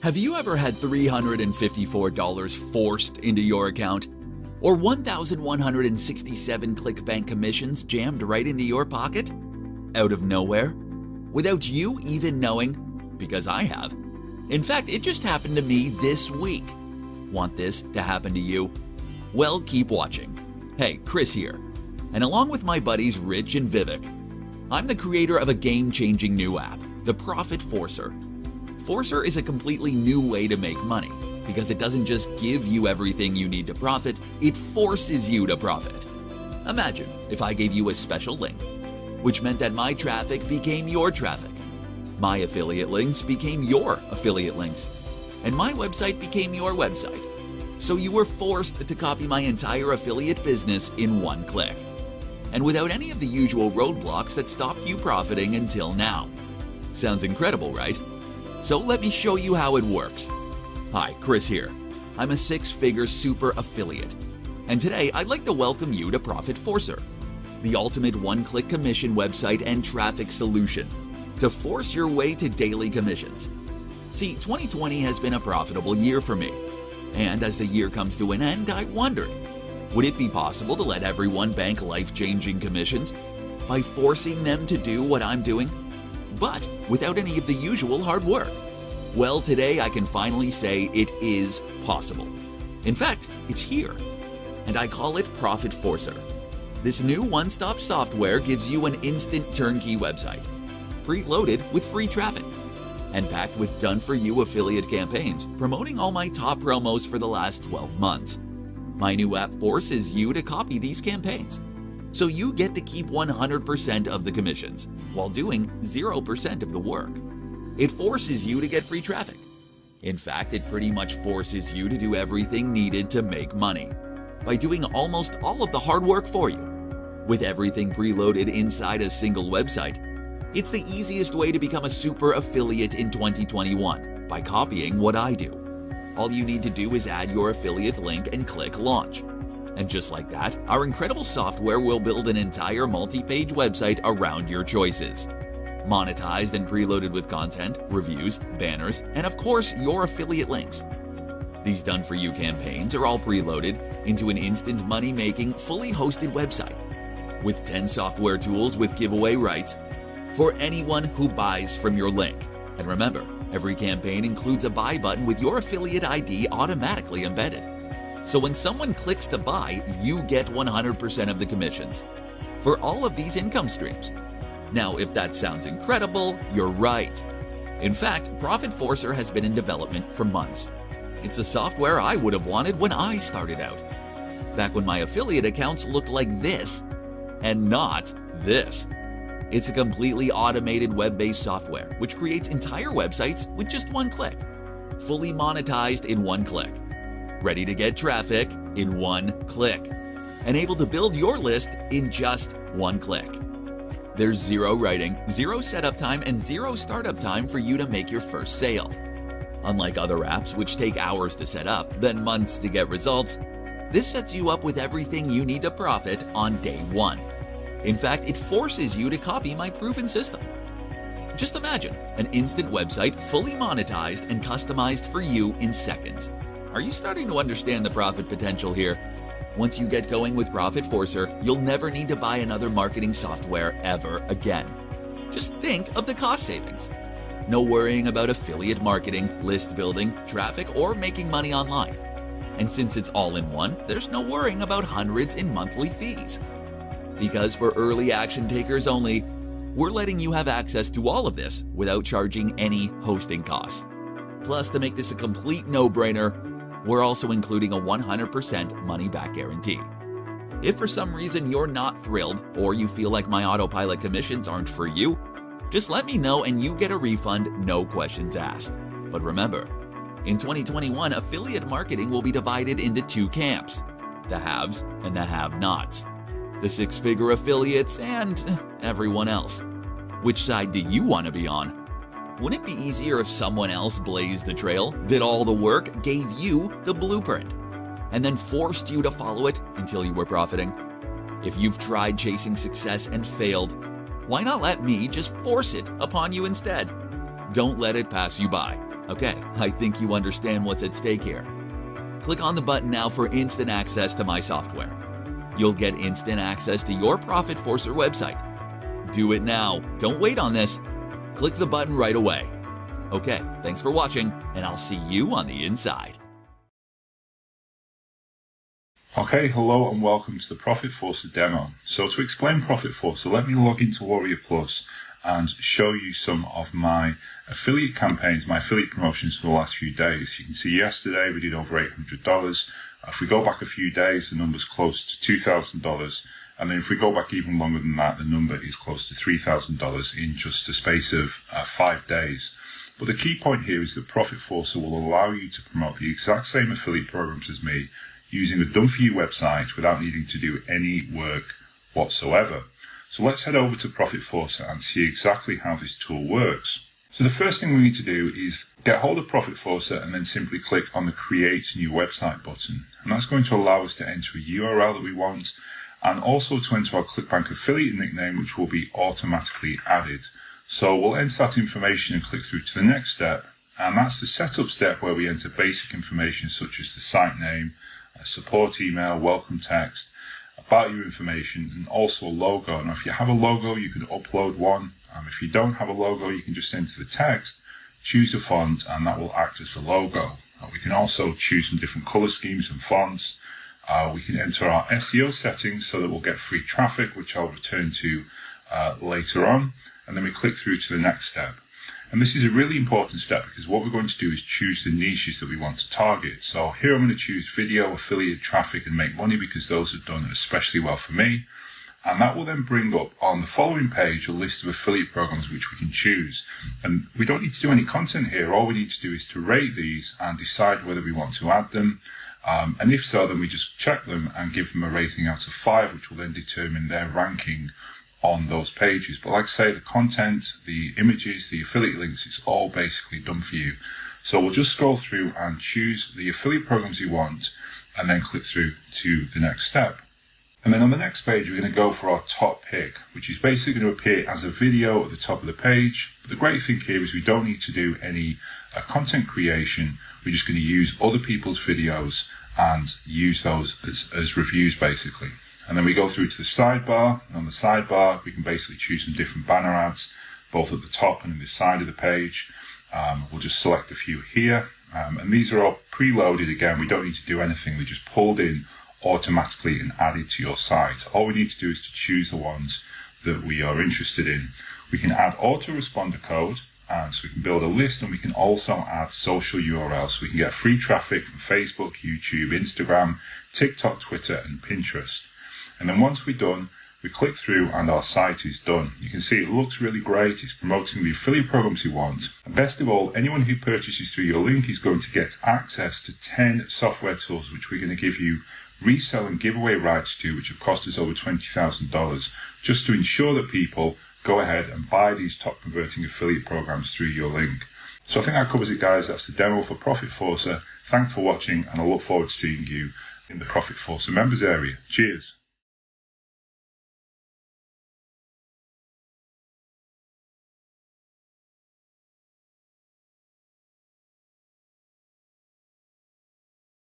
Have you ever had $354 forced into your account? Or 1,167 ClickBank commissions jammed right into your pocket? Out of nowhere? Without you even knowing? Because I have. In fact, it just happened to me this week. Want this to happen to you? Well, keep watching. Hey, Chris here. And along with my buddies Rich and Vivek, I'm the creator of a game-changing new app, the Profit Forcer. Forcer is a completely new way to make money because it doesn't just give you everything you need to profit, it forces you to profit. Imagine if I gave you a special link, which meant that my traffic became your traffic. My affiliate links became your affiliate links, and my website became your website. So you were forced to copy my entire affiliate business in one click, and without any of the usual roadblocks that stopped you profiting until now. Sounds incredible, right? So let me show you how it works. Hi, Chris here. I'm a six-figure super affiliate, and today I'd like to welcome you to Profit Forcer, the ultimate one-click commission website and traffic solution to force your way to daily commissions. See, 2020 has been a profitable year for me, and as the year comes to an end, I wondered, would it be possible to let everyone bank life-changing commissions by forcing them to do what I'm doing, but without any of the usual hard work? Well, today I can finally say it is possible. In fact, it's here, and I call it Profit Forcer. This new one-stop software gives you an instant turnkey website, preloaded with free traffic, and packed with done-for-you affiliate campaigns promoting all my top promos for the last 12 months. My new app forces you to copy these campaigns, so you get to keep 100% of the commissions while doing 0% of the work. It forces you to get free traffic. In fact, it pretty much forces you to do everything needed to make money by doing almost all of the hard work for you. With everything preloaded inside a single website, it's the easiest way to become a super affiliate in 2021 by copying what I do. All you need to do is add your affiliate link and click launch. And just like that, our incredible software will build an entire multi-page website around your choices. Monetized and preloaded with content, reviews, banners, and of course, your affiliate links. These done-for-you campaigns are all preloaded into an instant money-making, fully hosted website with 10 software tools with giveaway rights for anyone who buys from your link. And remember, every campaign includes a buy button with your affiliate ID automatically embedded. So when someone clicks to buy, you get 100% of the commissions for all of these income streams. Now, if that sounds incredible, you're right. In fact, Profit Forcer has been in development for months. It's the software I would have wanted when I started out, back when my affiliate accounts looked like this and not this. It's a completely automated web-based software which creates entire websites with just one click, fully monetized in one click, ready to get traffic in one click, and able to build your list in just one click. There's zero writing, zero setup time, and zero startup time for you to make your first sale. Unlike other apps which take hours to set up, then months to get results, this sets you up with everything you need to profit on day one. In fact, it forces you to copy my proven system. Just imagine an instant website fully monetized and customized for you in seconds. Are you starting to understand the profit potential here? Once you get going with Profit Forcer, you'll never need to buy another marketing software ever again. Just think of the cost savings. No worrying about affiliate marketing, list building, traffic, or making money online. And since it's all in one, there's no worrying about hundreds in monthly fees. Because for early action takers only, we're letting you have access to all of this without charging any hosting costs. Plus, to make this a complete no-brainer, we're also including a 100% money-back guarantee. If for some reason you're not thrilled or you feel like my autopilot commissions aren't for you, just let me know and you get a refund, no questions asked. But remember, in 2021, affiliate marketing will be divided into two camps, the haves and the have-nots, the six-figure affiliates and everyone else. Which side do you want to be on? Wouldn't it be easier if someone else blazed the trail, did all the work, gave you the blueprint, and then forced you to follow it until you were profiting? If you've tried chasing success and failed, why not let me just force it upon you instead? Don't let it pass you by. Okay, I think you understand what's at stake here. Click on the button now for instant access to my software. You'll get instant access to your Profit Forcer website. Do it now. Don't wait on this. Click the button right away. Okay, thanks for watching, and I'll see you on the inside. Okay, hello and welcome to the Profit Forcer demo. So to explain Profit Forcer, let me log into Warrior Plus and show you some of my affiliate campaigns, my affiliate promotions for the last few days. You can see yesterday we did over $800. If we go back a few days, the number's close to $2,000. And then if we go back even longer than that, the number is close to $3,000 in just a space of 5 days. But the key point here is that Profit Forcer will allow you to promote the exact same affiliate programs as me using a done-for-you website without needing to do any work whatsoever. So let's head over to Profit Forcer and see exactly how this tool works. So the first thing we need to do is get hold of Profit Forcer and then simply click on the Create New Website button. And that's going to allow us to enter a URL that we want and also to enter our ClickBank affiliate nickname, which will be automatically added. So we'll enter that information and click through to the next step. And that's the setup step where we enter basic information such as the site name, a support email, welcome text, about your information, and also a logo. Now, if you have a logo, you can upload one. If you don't have a logo, you can just enter the text, choose a font, and that will act as the logo. We can also choose some different color schemes and fonts. We can enter our SEO settings so that we'll get free traffic, which I'll return to later on. And then we click through to the next step. And this is a really important step because what we're going to do is choose the niches that we want to target. So here I'm going to choose video, affiliate traffic, and make money because those have done especially well for me. And that will then bring up on the following page a list of affiliate programs which we can choose. And we don't need to do any content here. All we need to do is to rate these and decide whether we want to add them. And if so, then we just check them and give them a rating out of 5, which will then determine their ranking on those pages. But like I say, the content, the images, the affiliate links, it's all basically done for you. So we'll just scroll through and choose the affiliate programs you want and then click through to the next step. And then on the next page, we're going to go for our top pick, which is basically going to appear as a video at the top of the page. But the great thing here is we don't need to do any content creation. We're just going to use other people's videos and use those as reviews basically. And then we go through to the sidebar, and on the sidebar we can basically choose some different banner ads, both at the top and in the side of the page. We'll just select a few here, and these are all preloaded again. We don't need to do anything, they're just pulled in automatically and added to your site. All we need to do is to choose the ones that we are interested in. We can add autoresponder code, and so we can build a list, and we can also add social URLs so we can get free traffic from Facebook, YouTube, Instagram, TikTok, Twitter, and Pinterest. And then once we're done, we click through and our site is done. You can see it looks really great. It's promoting the affiliate programs you want. And best of all, anyone who purchases through your link is going to get access to 10 software tools, which we're going to give you resell and giveaway rights to, which have cost us over $20,000, just to ensure that people go ahead and buy these top converting affiliate programs through your link. So I think that covers it, guys. That's the demo for Profit Forcer. Thanks for watching, and I look forward to seeing you in the Profit Forcer members area. Cheers.